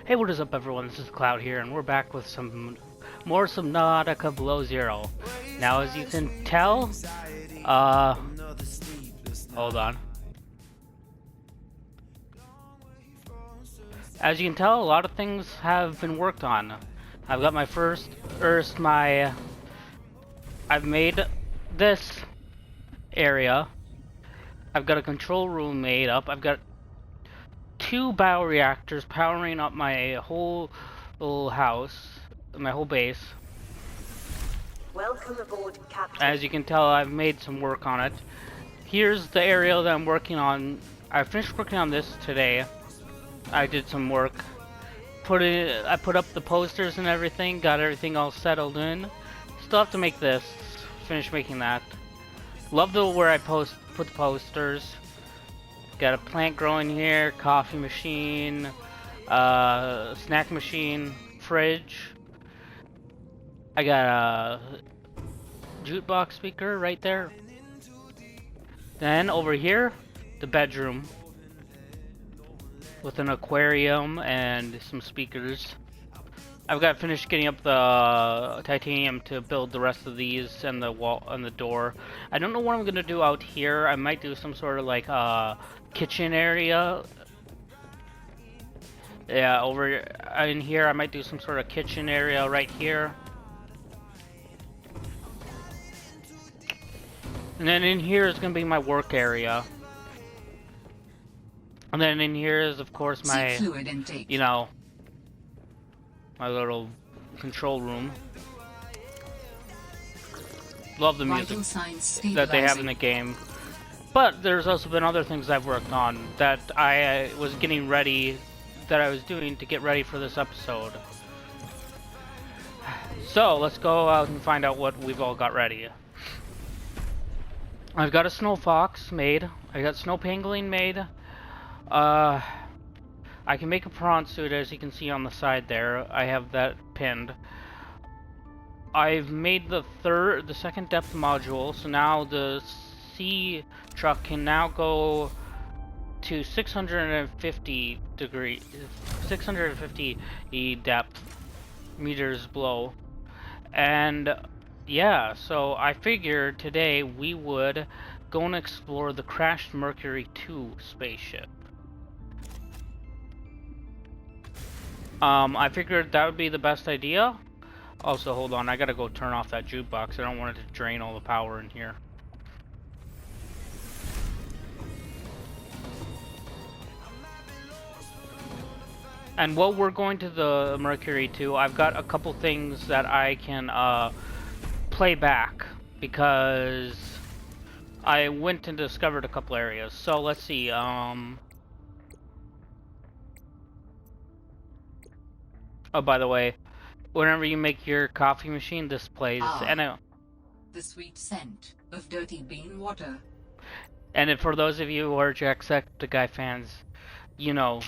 Hey, what is up, everyone? This is Cloud here, and we're back with some more Subnautica Below Zero. Now, as you can tell, uh, hold on. As you can tell, a lot of things have been worked on. I've got my I've made this area. I've got a control room made up. I've got two bioreactors powering up my whole little house, my whole base. Welcome aboard, Captain. As you can tell, I've made some work on it. Here's the area that I'm working on. I finished working on this today. I did some work. I put up the posters and everything, got everything all settled in. Still have to make this, finish making that. Love the where I put the posters. Got a plant growing here, coffee machine, snack machine, fridge. I got a jukebox speaker right there. Then over here, the bedroom with an aquarium and some speakers. I've got finished getting up the titanium to build the rest of these and the wall and the door. I don't know what I'm gonna do out here. I might do some sort of like kitchen area. Yeah, over in here I might do some sort of kitchen area right here. And then in here is going to be my work area. And then in here is, of course, my, you know, my little control room. Love the music that they have in the game. But there's also been other things I've worked on that I was getting ready, that I was doing to get ready for this episode. So, let's go out and find out what we've all got ready. I've got a snow fox made. I got snow pangolin made. I can make a prawn suit, as you can see on the side there. I have that pinned. I've made the second depth module, so now the sea truck can now go to 650 degrees, 650 depth meters below, and yeah, so I figured today we would go and explore the crashed Mercury 2 spaceship. I figured that would be the best idea. Also, hold on, I gotta go turn off that jukebox. I don't want it to drain all the power in here. And while we're going to the Mercury 2, I've got a couple things that I can play back, because I went and discovered a couple areas. So let's see, oh, by the way, whenever you make your coffee machine, this plays, and the sweet scent of dirty bean water. And for those of you who are Jacksepticeye fans, you know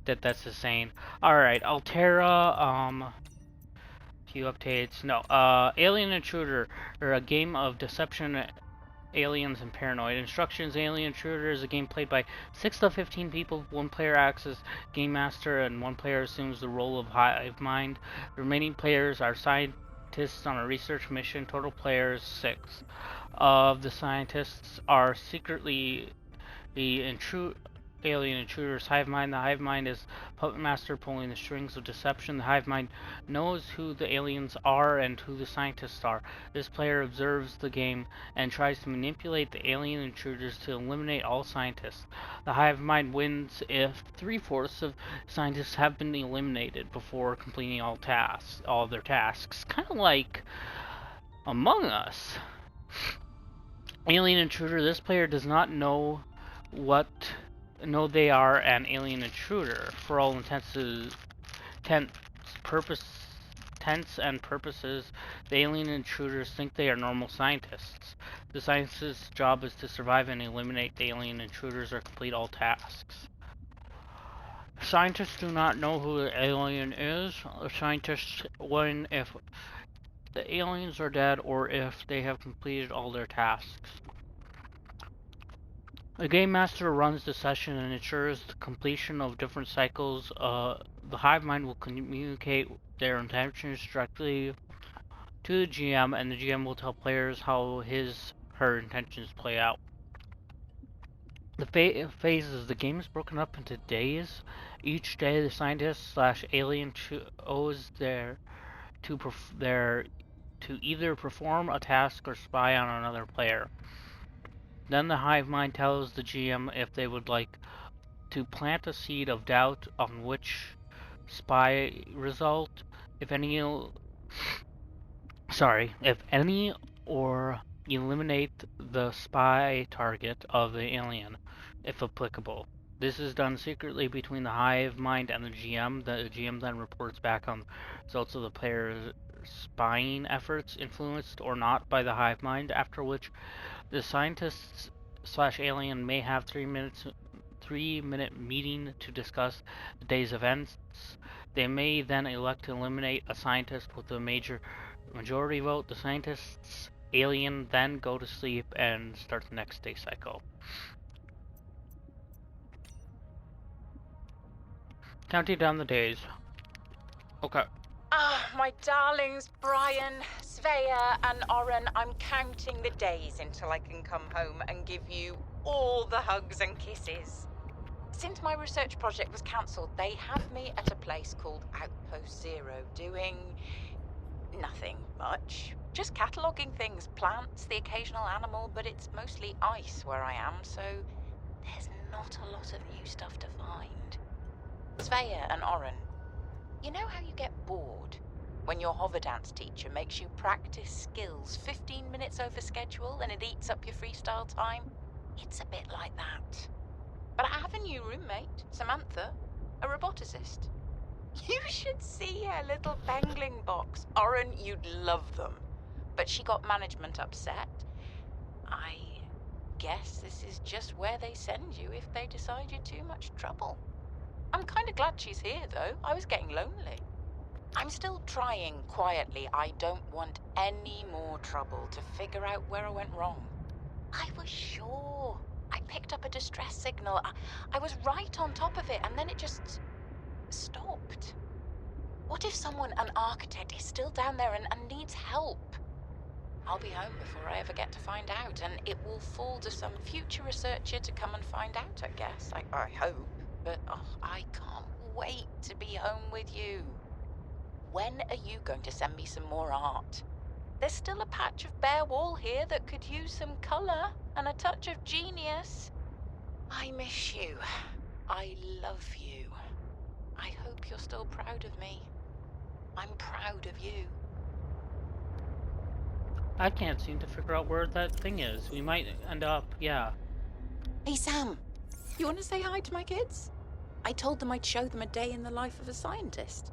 that that's insane. Alright, Altera, few updates. No, Alien Intruder, or a game of deception, aliens, and paranoid. Instructions: Alien Intruder is a game played by 6 to 15 people. One player acts as game master, and one player assumes the role of hive mind. The remaining players are scientists on a research mission. Total players 6. Of the scientists are secretly the alien intruders hive mind. The hive mind is puppet master pulling the strings of deception. The hive mind knows who the aliens are and who the scientists are. This player observes the game and tries to manipulate the alien intruders to eliminate all scientists. The hive mind wins if 3/4 of scientists have been eliminated before completing all of their tasks. Kind of like Among Us. Alien intruder. This player does not know they are an alien intruder. For all intents and purposes, the alien intruders think they are normal scientists. The scientists' job is to survive and eliminate the alien intruders or complete all tasks. Scientists do not know who the alien is. Scientists win if the aliens are dead or if they have completed all their tasks. The game master runs the session and ensures the completion of different cycles. The hive mind will communicate their intentions directly to the GM, and the GM will tell players how her intentions play out. The phases. The game is broken up into days. Each day, the scientist / alien chose to either perform a task or spy on another player. Then the hive mind tells the GM if they would like to plant a seed of doubt on which spy result, if any, or eliminate the spy target of the alien, if applicable. This is done secretly between the hive mind and the GM. The GM then reports back on results of the player's spying efforts, influenced or not by the hive mind, after which the scientists / alien may have 3-minute meeting to discuss the day's events. They may then elect to eliminate a scientist with a majority vote. The scientists alien then go to sleep and start the next day cycle. Counting down the days. Okay. Ah, my darlings, Brian, Svea, and Oren, I'm counting the days until I can come home and give you all the hugs and kisses. Since my research project was cancelled, they have me at a place called Outpost Zero, doing nothing much. Just cataloguing things, plants, the occasional animal, but it's mostly ice where I am, so there's not a lot of new stuff to find. Svea and Oren, you know how you get bored when your hover dance teacher makes you practice skills 15 minutes over schedule and it eats up your freestyle time? It's a bit like that. But I have a new roommate, Samantha, a roboticist. You should see her little pangling box. Oren, you'd love them. But she got management upset. I guess this is just where they send you if they decide you're too much trouble. I'm kind of glad she's here, though. I was getting lonely. I'm still trying quietly. I don't want any more trouble to figure out where I went wrong. I was sure. I picked up a distress signal. I was right on top of it, and then it just stopped. What if someone, an architect, is still down there and needs help? I'll be home before I ever get to find out, and it will fall to some future researcher to come and find out, I guess. I hope. But I can't wait to be home with you. When are you going to send me some more art? There's still a patch of bare wall here that could use some colour and a touch of genius. I miss you. I love you. I hope you're still proud of me. I'm proud of you. I can't seem to figure out where that thing is. We might end up, yeah. Hey, Sam. You want to say hi to my kids? I told them I'd show them a day in the life of a scientist.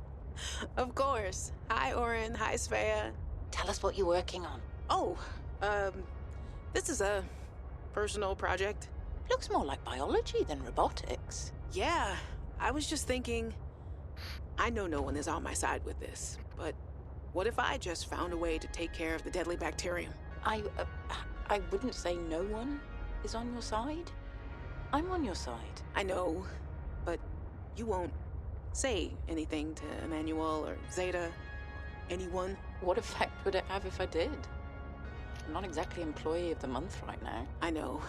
Of course. Hi, Oren. Hi, Svea. Tell us what you're working on. Oh, this is a personal project. Looks more like biology than robotics. Yeah, I was just thinking, I know no one is on my side with this, but what if I just found a way to take care of the deadly bacterium? I wouldn't say no one is on your side. I'm on your side. I know, but you won't say anything to Emmanuel or Zeta, anyone? What effect would it have if I did? I'm not exactly employee of the month right now. I know.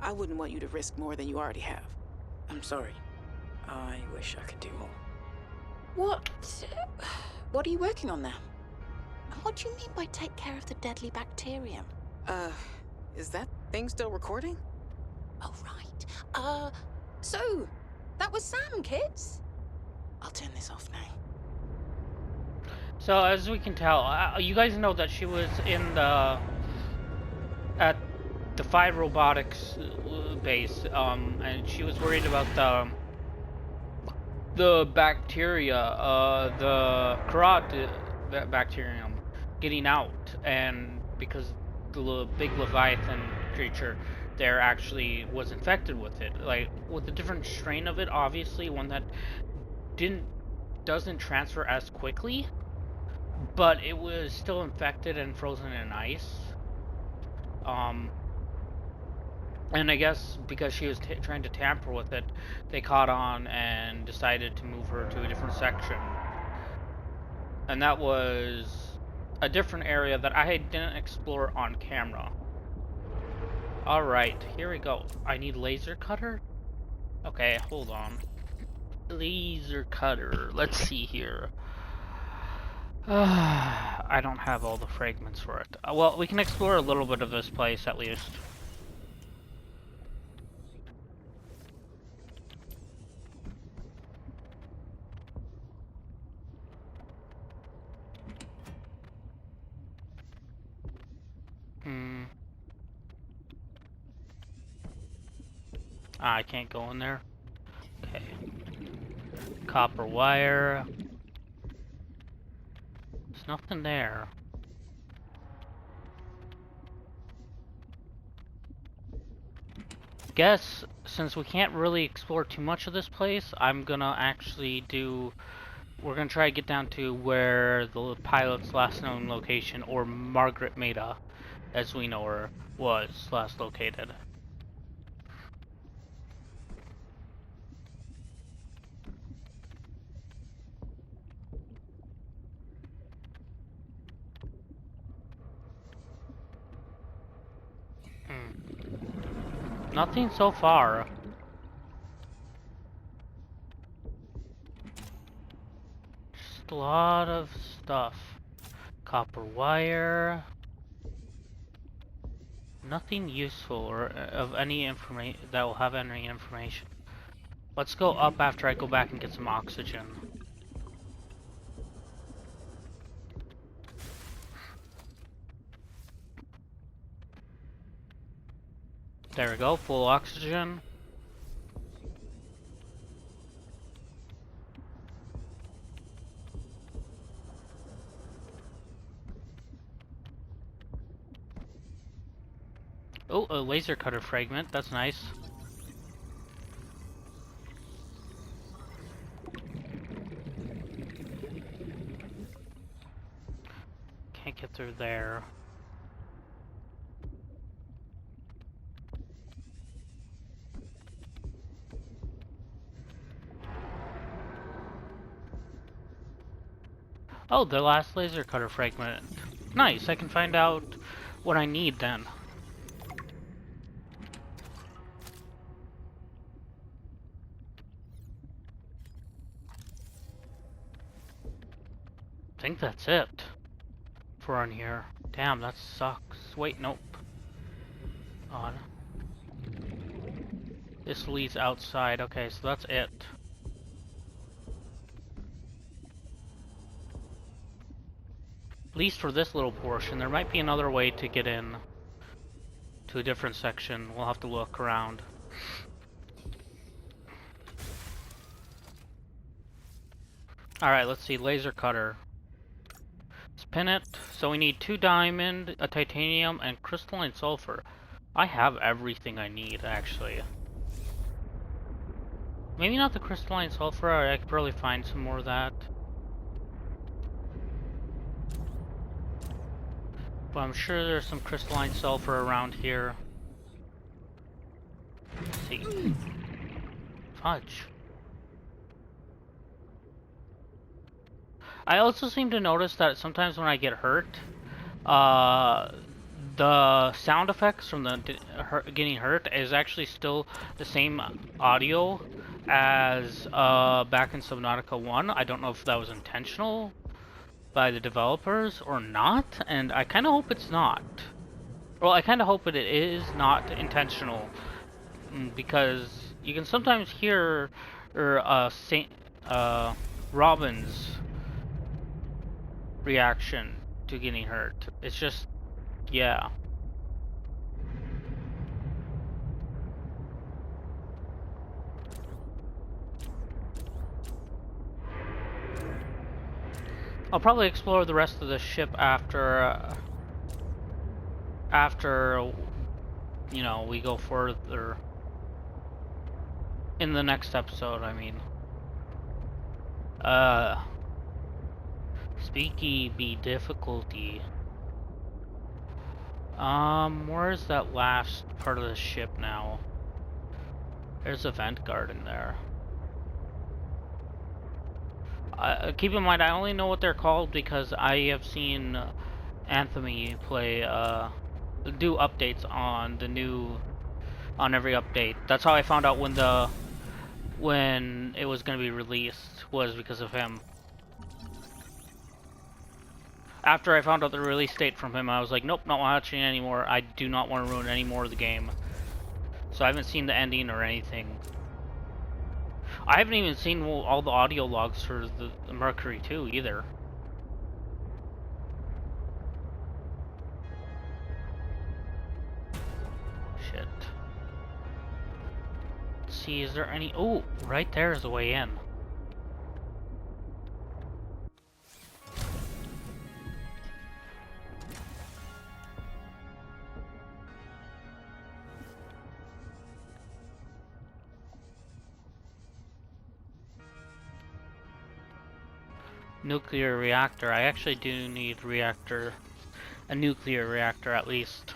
I wouldn't want you to risk more than you already have. I'm sorry. I wish I could do more. What are you working on now? And what do you mean by take care of the deadly bacterium? Is that thing still recording? Oh, right. So, that was Sam, kids? I'll turn this off now. So as we can tell, you guys know that she was at the 5 robotics base, and she was worried about the bacteria, the karate bacterium getting out, and because the big Leviathan creature there actually was infected with it, like with a different strain of it, obviously one that doesn't transfer as quickly, but it was still infected and frozen in ice. And I guess because she was trying to tamper with it, they caught on and decided to move her to a different section. And that was a different area that I didn't explore on camera. Alright, here we go. I need laser cutter? Okay, hold on. Laser cutter. Let's see here. I don't have all the fragments for it. Well, we can explore a little bit of this place at least. I can't go in there. Okay. Copper wire. There's nothing there. Guess since we can't really explore too much of this place, I'm gonna actually do. We're gonna try to get down to where the pilot's last known location, or Margaret Meta, as we know her, was last located. Nothing so far. Just a lot of stuff. Copper wire. Nothing useful or of any information that will have any information. Let's go up after I go back and get some oxygen. There we go, full oxygen. Oh, a laser cutter fragment, that's nice. Can't get through there. Oh, the last laser cutter fragment. Nice, I can find out what I need then. I think that's it for on here. Damn, that sucks. Wait, nope. Odd. This leads outside. Okay, so that's it. At least for this little portion. There might be another way to get in to a different section. We'll have to look around. Alright, let's see. Laser cutter. Spin it. So we need 2 diamond, a titanium, and crystalline sulfur. I have everything I need, actually. Maybe not the crystalline sulfur. I could probably find some more of that. But I'm sure there's some crystalline sulfur around here. Let's see. Fudge. I also seem to notice that sometimes when I get hurt, the sound effects from the getting hurt is actually still the same audio as back in Subnautica 1. I don't know if that was intentional by the developers or not, and I kind of hope it's not. Well, I kind of hope it is not intentional, because you can sometimes hear Robin's reaction to getting hurt. It's just, yeah. I'll probably explore the rest of the ship after, you know, we go further in the next episode, I mean. Speaky be difficulty. Where's that last part of the ship now? There's a vent guard in there. Keep in mind, I only know what they're called because I have seen Anthony play, do updates on the new, on every update. That's how I found out when it was going to be released, was because of him. After I found out the release date from him, I was like, nope, not watching anymore. I do not want to ruin any more of the game. So I haven't seen the ending or anything. I haven't even seen all the audio logs for the Mercury 2 either. Shit. Let's see, is there any... Oh, right there is the way in. Nuclear reactor. I actually do need reactor. A nuclear reactor at least.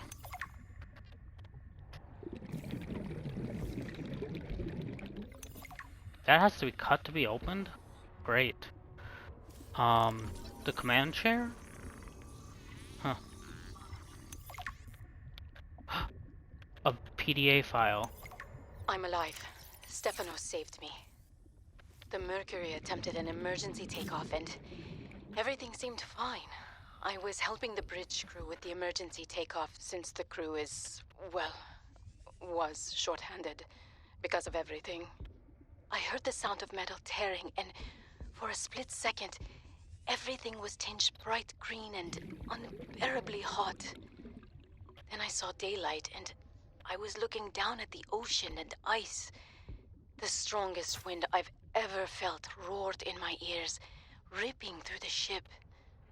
That has to be cut to be opened? Great. The command chair? Huh. A PDA file. I'm alive. Stefanos saved me. The Mercury attempted an emergency takeoff and everything seemed fine. I was helping the bridge crew with the emergency takeoff since the crew is, well, was short-handed because of everything. I heard the sound of metal tearing and for a split second, everything was tinged bright green and unbearably hot. Then I saw daylight and I was looking down at the ocean and ice. The strongest wind I've ever felt roared in my ears, ripping through the ship.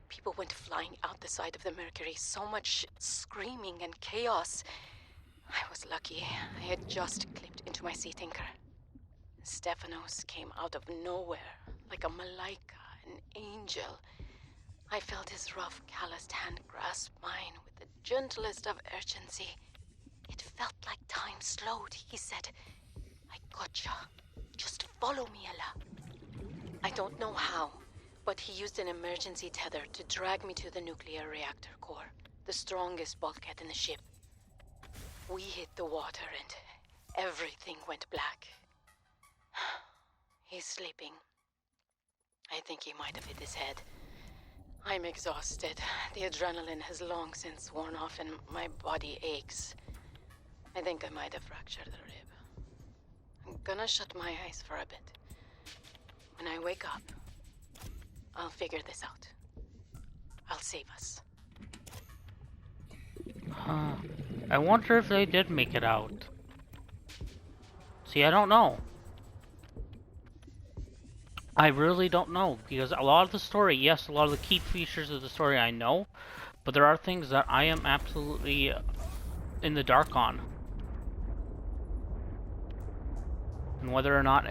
People went flying out the side of the Mercury, so much screaming and chaos. I was lucky. I had just clipped into my sea tinker. Stefanos came out of nowhere, like a malaika, an angel. I felt his rough, calloused hand grasp mine with the gentlest of urgency. It felt like time slowed. He said, I gotcha. Just follow me, Ella. I don't know how, but he used an emergency tether to drag me to the nuclear reactor core, the strongest bulkhead in the ship. We hit the water and everything went black. He's sleeping. I think he might have hit his head. I'm exhausted. The adrenaline has long since worn off and my body aches. I think I might have fractured the rib. I'm gonna shut my eyes for a bit. When I wake up, I'll figure this out. I'll save us. Huh. I wonder if they did make it out. See, I don't know. I really don't know, because a lot of the story, yes, a lot of the key features of the story I know, but there are things that I am absolutely in the dark on. And whether or not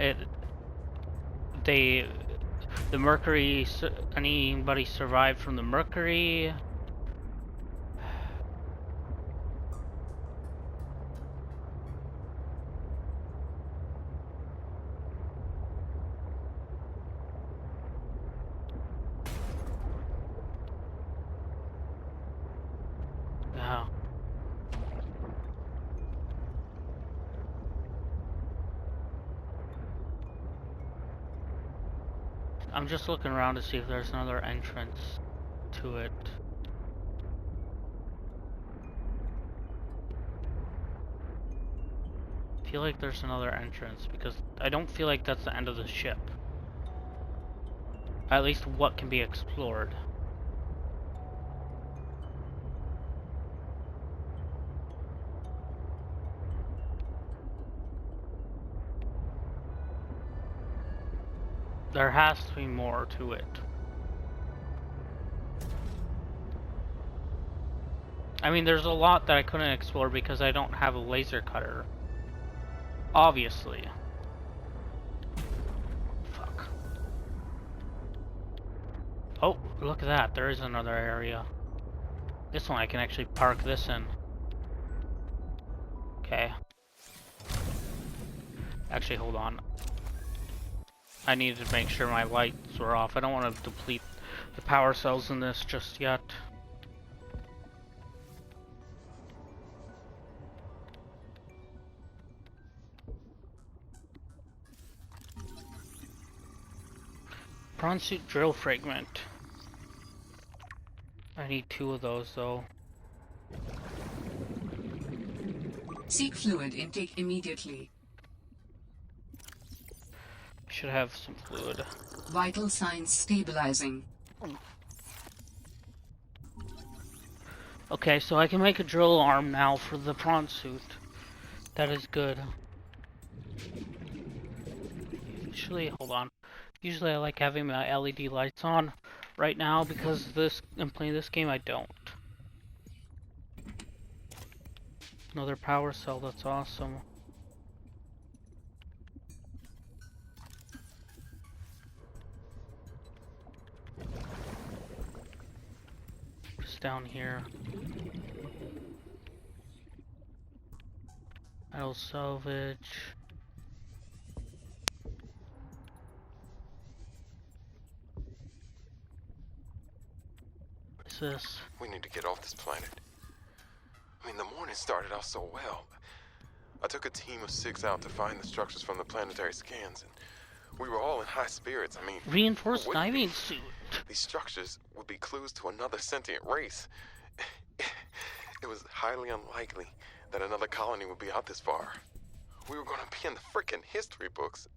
the Mercury, anybody survived from the Mercury. Yeah. I'm just looking around to see if there's another entrance to it. I feel like there's another entrance because I don't feel like that's the end of the ship. At least what can be explored. There has to be more to it. I mean, there's a lot that I couldn't explore because I don't have a laser cutter. Obviously. Fuck. Oh, look at that. There is another area. This one I can actually park this in. Okay. Actually, hold on. I need to make sure my lights were off. I don't want to deplete the power cells in this just yet. Prawn suit drill fragment. I need 2 of those though. Seek fluid intake immediately. Should have some fluid. Vital signs stabilizing. Okay, so I can make a drill arm now for the prawn suit. That is good. Usually, hold on. Usually I like having my LED lights on. Right now, because I'm playing this game, I don't. Another power cell, that's awesome. Just down here. Metal salvage. What is this? We need to get off this planet. I mean, the morning started out so well. I took a team of 6 out to find the structures from the planetary scans, and we were all in high spirits. I mean, Reinforced diving suit. these structures would be clues to another sentient race. It was highly unlikely that another colony would be out this far. We were going to be in the frickin' history books.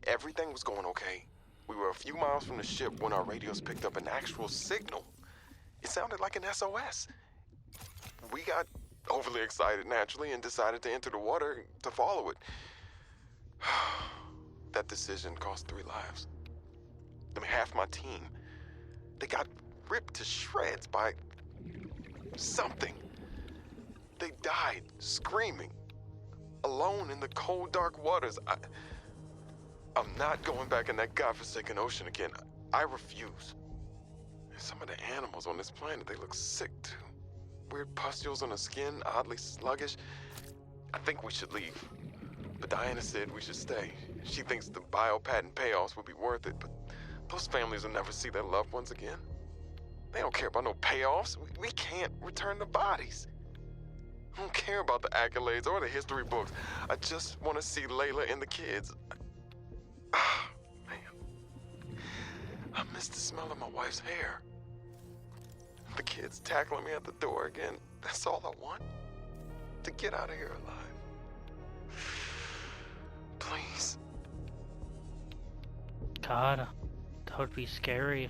Everything was going okay. We were a few miles from the ship when our radios picked up an actual signal. It sounded like an SOS. We got overly excited naturally and decided to enter the water to follow it. That decision cost 3 lives. I mean, half my team. They got ripped to shreds by something. They died screaming, alone in the cold, dark waters. I'm not going back in that godforsaken ocean again. I refuse. Some of the animals on this planet, they look sick too. Weird pustules on the skin, oddly sluggish. I think we should leave. But Diana said we should stay. She thinks the biopatent payoffs would be worth it, but those families will never see their loved ones again. They don't care about no payoffs. We can't return the bodies. I don't care about the accolades or the history books. I just want to see Layla and the kids. Man. I miss the smell of my wife's hair. The kids tackling me at the door again. That's all I want. To get out of here alive. Please. God, that would be scary.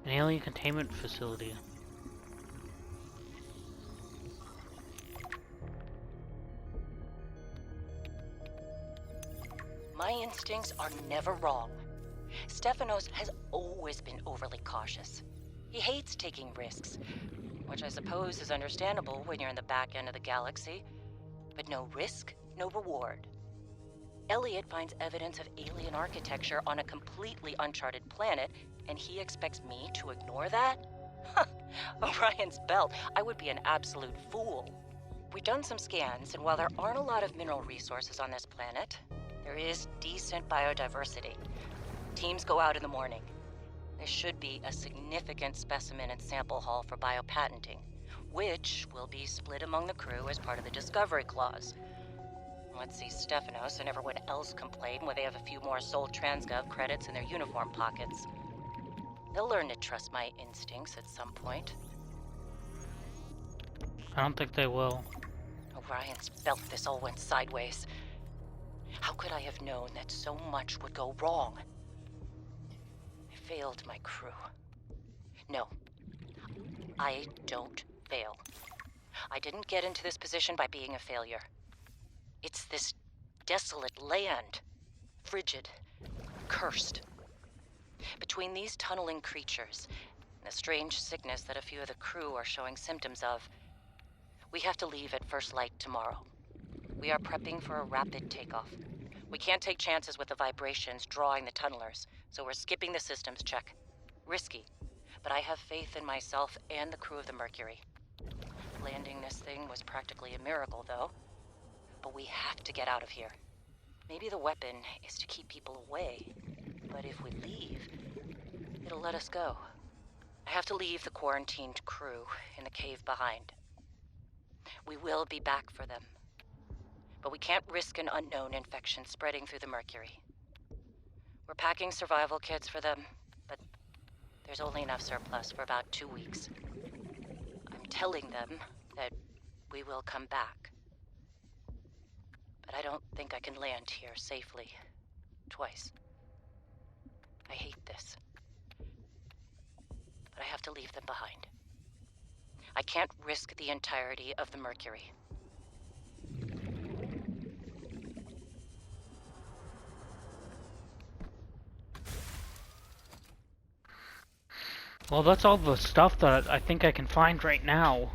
An alien containment facility. My instincts are never wrong. Stefanos has always been overly cautious. He hates taking risks, which I suppose is understandable when you're in the back end of the galaxy. But no risk, no reward. Elliot finds evidence of alien architecture on a completely uncharted planet, and he expects me to ignore that? Orion's belt, I would be an absolute fool. We've done some scans, and while there aren't a lot of mineral resources on this planet, there is decent biodiversity. Teams go out in the morning. There should be a significant specimen and sample haul for biopatenting, which will be split among the crew as part of the Discovery Clause. Let's see Stefanos and everyone else complain when they have a few more Sol Transgov credits in their uniform pockets. They'll learn to trust my instincts at some point. I don't think they will. Orion's belt, this all went sideways. How could I have known that so much would go wrong? I failed my crew. No, I don't fail. I didn't get into this position by being a failure. It's this desolate land. Frigid. Cursed. Between these tunneling creatures and the strange sickness that a few of the crew are showing symptoms of, we have to leave at first light tomorrow. We are prepping for a rapid takeoff. We can't take chances with the vibrations drawing the tunnelers, so we're skipping the systems check. Risky, but I have faith in myself and the crew of the Mercury. Landing this thing was practically a miracle, though. But we have to get out of here. Maybe the weapon is to keep people away, but if we leave, it'll let us go. I have to leave the quarantined crew in the cave behind. We will be back for them, but we can't risk an unknown infection spreading through the Mercury. We're packing survival kits for them, but there's only enough surplus for about 2 weeks. I'm telling them that we will come back. But I don't think I can land here safely. Twice. I hate this. But I have to leave them behind. I can't risk the entirety of the Mercury. Well, that's all the stuff that I think I can find right now.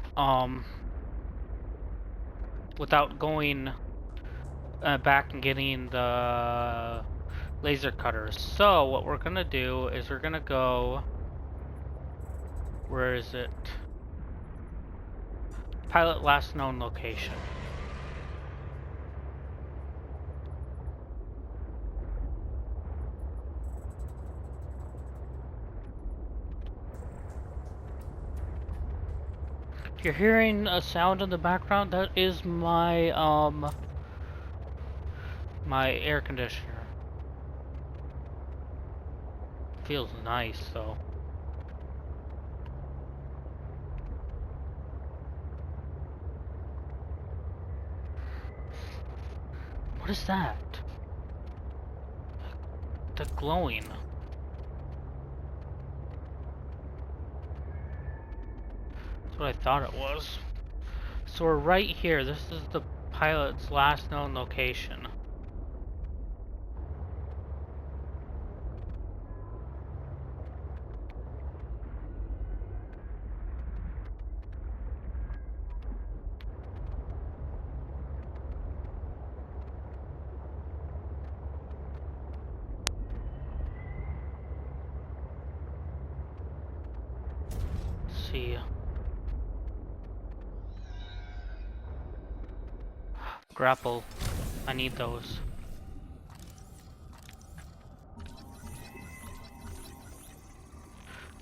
Without going back and getting the laser cutters. So what we're gonna do is we're gonna go. Where is it? Pilot last known location. If you're hearing a sound in the background, that is my my air conditioner. Feels nice though. What is that? The glowing. That's what I thought it was. So we're right here. This is the pilot's last known location. Let's see. Grapple. I need those.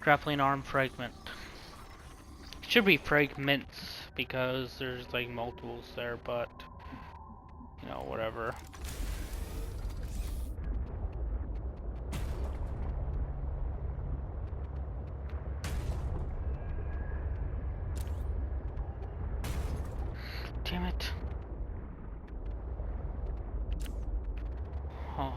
Grappling arm fragment. It should be fragments because there's like multiples there, but you know, whatever. Damn it. Oh.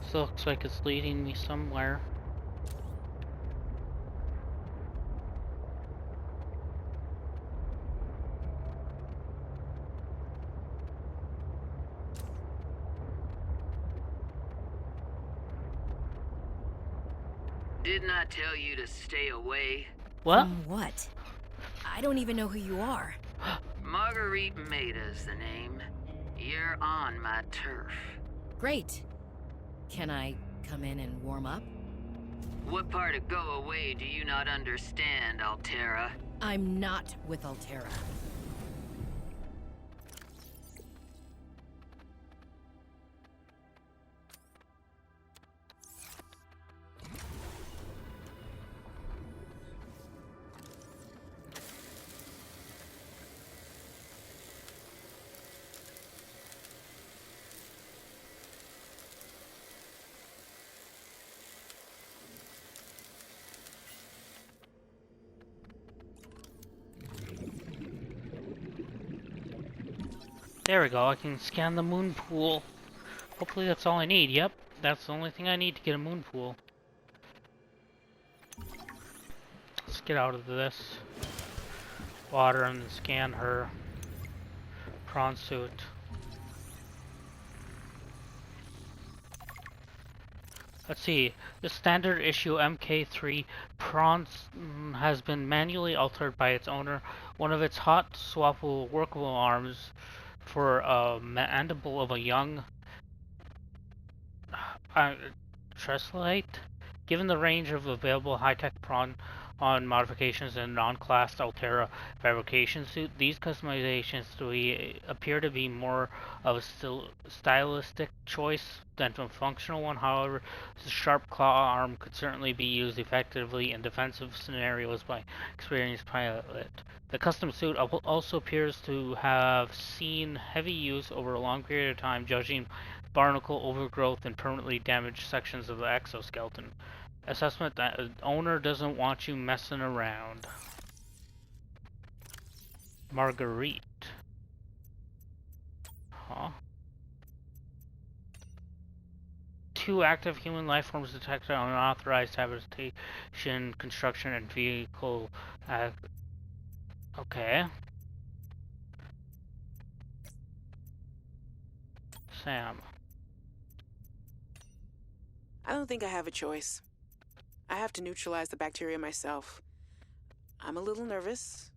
This looks like it's leading me somewhere. Didn't I tell you to stay away? What? From what? I don't even know who you are. Marguerite Maida's the name. You're on my turf. Great. Can I come in and warm up? What part of go away do you not understand, Altera? I'm not with Altera. There we go, I can scan the moon pool. Hopefully that's all I need. Yep, that's the only thing I need to get a moon pool. Let's get out of this water and scan her prawn suit. Let's see. The standard issue MK3 prawn has been manually altered by its owner. One of its hot, swappable, workable arms for a mandible of a young Treslite. Given the range of available high-tech prawn on modifications in non-class Altera fabrication suit, these customizations appear to be more of a stylistic choice than a functional one. However, the sharp claw arm could certainly be used effectively in defensive scenarios by experienced pilot. The custom suit also appears to have seen heavy use over a long period of time, judging barnacle overgrowth and permanently damaged sections of the exoskeleton. Assessment that the owner doesn't want you messing around. Marguerite. Huh? 2 active human life forms detected on unauthorized habitation, construction, and vehicle. Okay. Sam. I don't think I have a choice. I have to neutralize the bacteria myself. I'm a little nervous.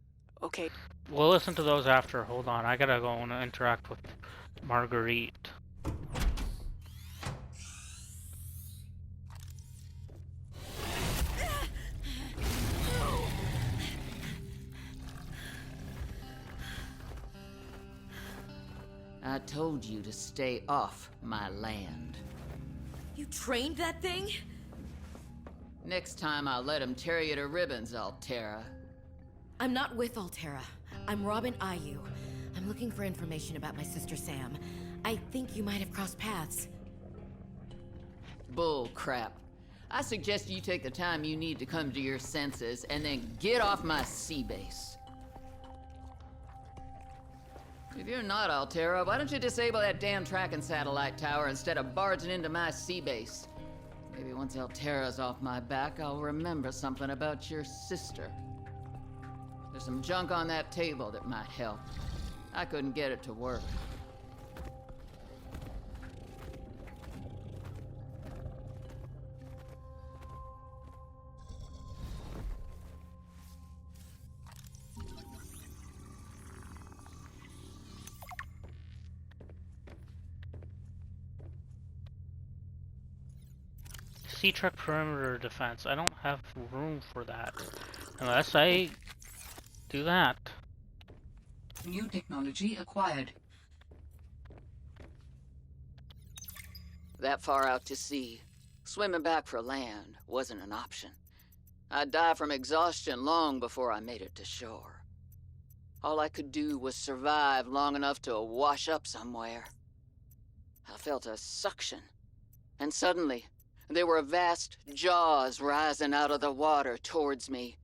Okay. We'll listen to those after. Hold on. I gotta go and interact with Marguerite. I told you to stay off my land. You trained that thing? Next time I'll let him tear you to ribbons, Altera. I'm not with Altera. I'm Robin Ayu. I'm looking for information about my sister Sam. I think you might have crossed paths. Bull crap. I suggest you take the time you need to come to your senses and then get off my sea base. If you're not Altera, why don't you disable that damn tracking satellite tower instead of barging into my sea base? Maybe once Altera's off my back, I'll remember something about your sister. There's some junk on that table that might help. I couldn't get it to work. Sea truck perimeter defense. I don't have room for that. Unless I do that. New technology acquired. That far out to sea, swimming back for land wasn't an option. I'd die from exhaustion long before I made it to shore. All I could do was survive long enough to wash up somewhere. I felt a suction, and suddenly, there were vast jaws rising out of the water towards me.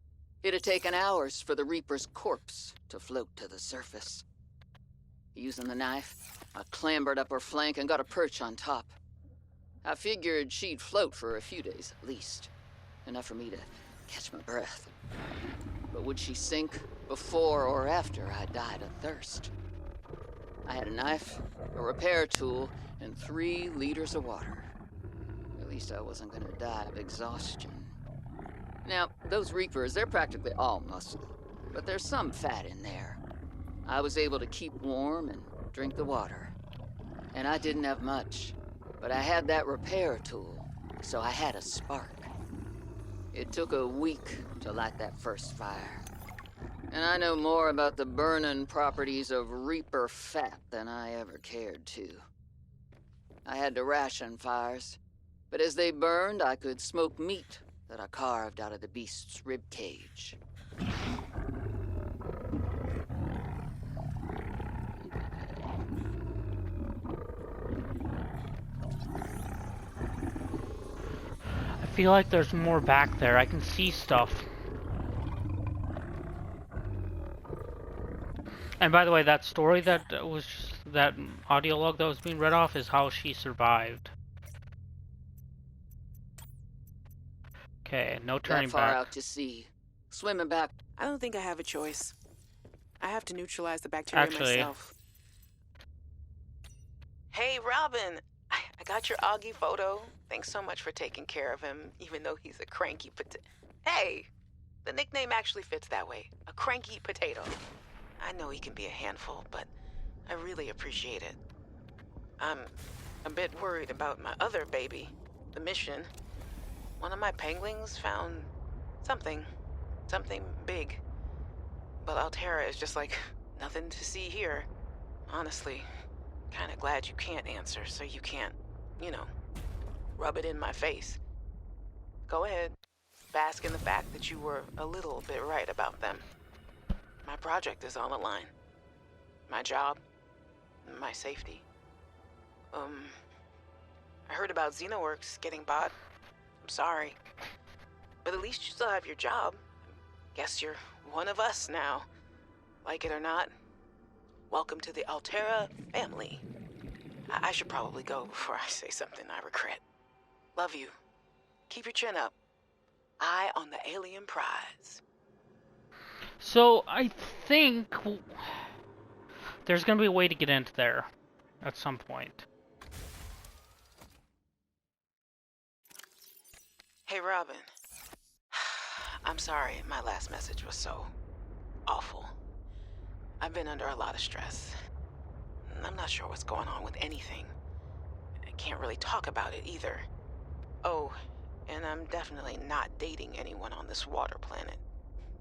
It had taken hours for the Reaper's corpse to float to the surface. Using the knife, I clambered up her flank and got a perch on top. I figured she'd float for a few days at least, enough for me to catch my breath. But would she sink before or after I died of thirst? I had a knife, a repair tool, and 3 liters of water. At least I wasn't gonna die of exhaustion. Now, those Reapers, they're practically all muscle, but there's some fat in there. I was able to keep warm and drink the water. And I didn't have much, but I had that repair tool, so I had a spark. It took a week to light that first fire. And I know more about the burning properties of Reaper fat than I ever cared to. I had to ration fires, but as they burned, I could smoke meat that I carved out of the beast's rib cage. I feel like there's more back there. I can see stuff. And by the way, that story that was just that audio log that was being read off is how she survived. Okay, no turning That far back. out to sea. Swimming back. I don't think I have a choice. I have to neutralize the bacteria Actually, myself. Hey, Robin! I got your Augie photo. Thanks so much for taking care of him, even though he's a cranky potato. Hey! The nickname actually fits that way. A cranky potato. I know he can be a handful, but I really appreciate it. I'm a bit worried about my other baby, the mission. One of my penguins found something big. But Altera is just like, nothing to see here. Honestly, kinda glad you can't answer, so you can't, you know, rub it in my face. Go ahead, bask in the fact that you were a little bit right about them. My project is on the line. My job, my safety. I heard about Xenoworks getting bought. I'm sorry. But at least you still have your job. Guess you're one of us now. Like it or not, welcome to the Altera family. I should probably go before I say something I regret. Love you. Keep your chin up. Eye on the alien prize. so I think there's gonna be a way to get into there at some point. Hey, Robin. I'm sorry my last message was so awful. I've been under a lot of stress. I'm not sure what's going on with anything. I can't really talk about it either. Oh, and I'm definitely not dating anyone on this water planet.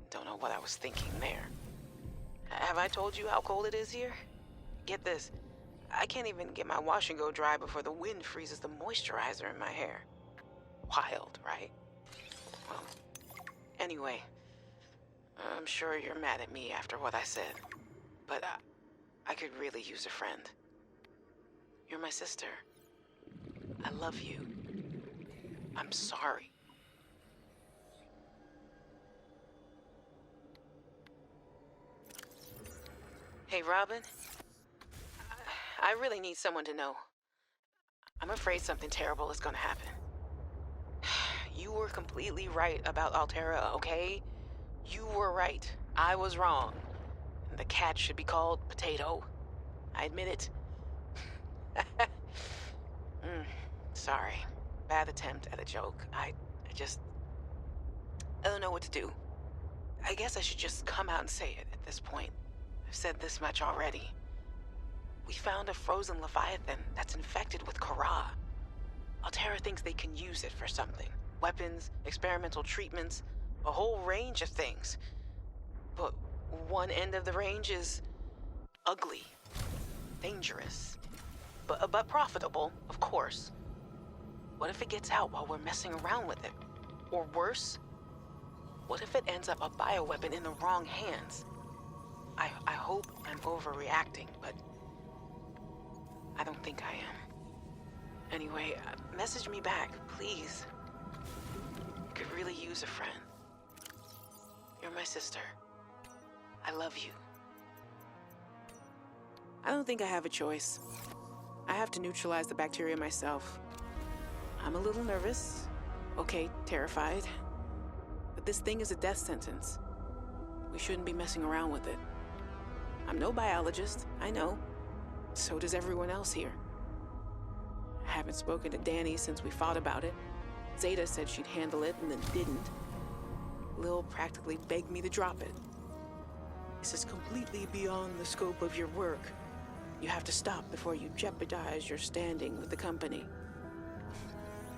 Don't know what I was thinking there. Have I told you how cold it is here? Get this. I can't even get my wash and go dry before the wind freezes the moisturizer in my hair. Wild, right? Well, anyway, I'm sure you're mad at me after what I said, but I could really use a friend. You're my sister. I love you. I'm sorry. Hey, Robin. I really need someone to know. I'm afraid something terrible is gonna happen. You were completely right about Altera, okay? You were right. I was wrong. The cat should be called Potato. I admit it. Sorry. Bad attempt at a joke. I don't know what to do. I guess I should just come out and say it at this point. I've said this much already. We found a frozen Leviathan that's infected with Kara. Altera thinks they can use it for something. Weapons, experimental treatments, a whole range of things. But one end of the range is ugly, dangerous, but profitable, of course. What if it gets out while we're messing around with it? Or worse, what if it ends up a bioweapon in the wrong hands? I hope I'm overreacting, but I don't think I am. Anyway, message me back, please. Could really use a friend. You're my sister. I love you. I don't think I have a choice. I have to neutralize the bacteria myself. I'm a little nervous. Okay, terrified. But this thing is a death sentence. We shouldn't be messing around with it. I'm no biologist, I know. So does everyone else here. I haven't spoken to Danny since we fought about it. Zeta said she'd handle it and then didn't. Lil practically begged me to drop it. This is completely beyond the scope of your work. You have to stop before you jeopardize your standing with the company.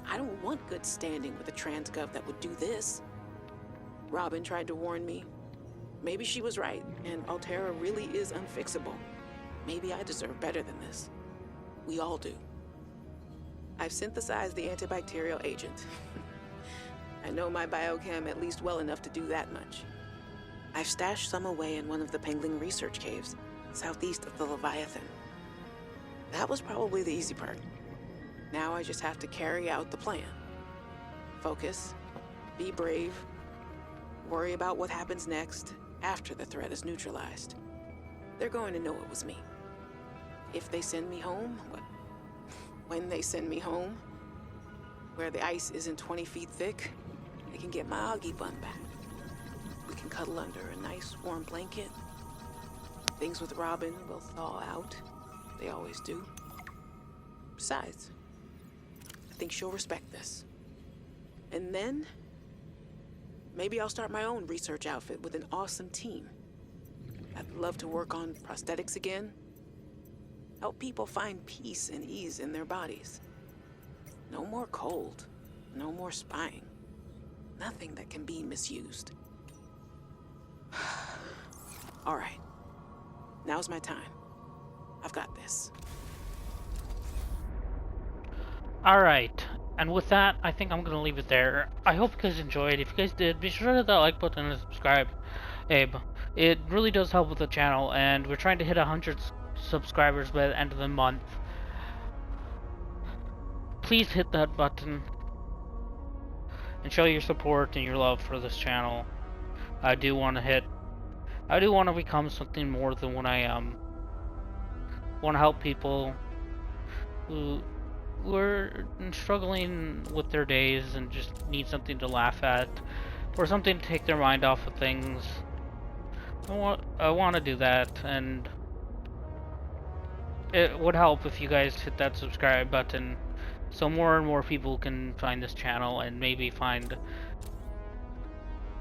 I don't want good standing with a transgov that would do this. Robin tried to warn me. Maybe she was right, and Altera really is unfixable. Maybe I deserve better than this. We all do. I've synthesized the antibacterial agent. I know my biochem at least well enough to do that much. I've stashed some away in one of the Pengling research caves, southeast of the Leviathan. That was probably the easy part. Now I just have to carry out the plan. Focus, be brave, worry about what happens next after the threat is neutralized. They're going to know it was me. if they send me home, when they send me home, where the ice isn't 20 feet thick, they can get my Augie bun back. We can cuddle under a nice warm blanket. Things with Robin will thaw out. They always do. Besides, I think she'll respect this. And then, maybe I'll start my own research outfit with an awesome team. I'd love to work on prosthetics again. Help people find peace and ease in their bodies. No more cold. No more spying. Nothing that can be misused. All right. Now's my time. I've got this. Alright, and with that, I think I'm gonna leave it there. I hope you guys enjoyed. If you guys did, be sure to hit that like button and subscribe. It really does help with the channel, and we're trying to hit 100 subscribers by the end of the month. Please hit that button and show your support and your love for this channel. I do want to become something more than when I want to help people who are struggling with their days and just need something to laugh at or something to take their mind off of things. I want to do that, and it would help if you guys hit that subscribe button so more and more people can find this channel and maybe find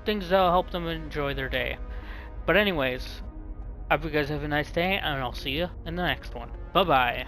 things that'll help them enjoy their day. But anyways, I hope you guys have a nice day, and I'll see you in the next one. Bye bye.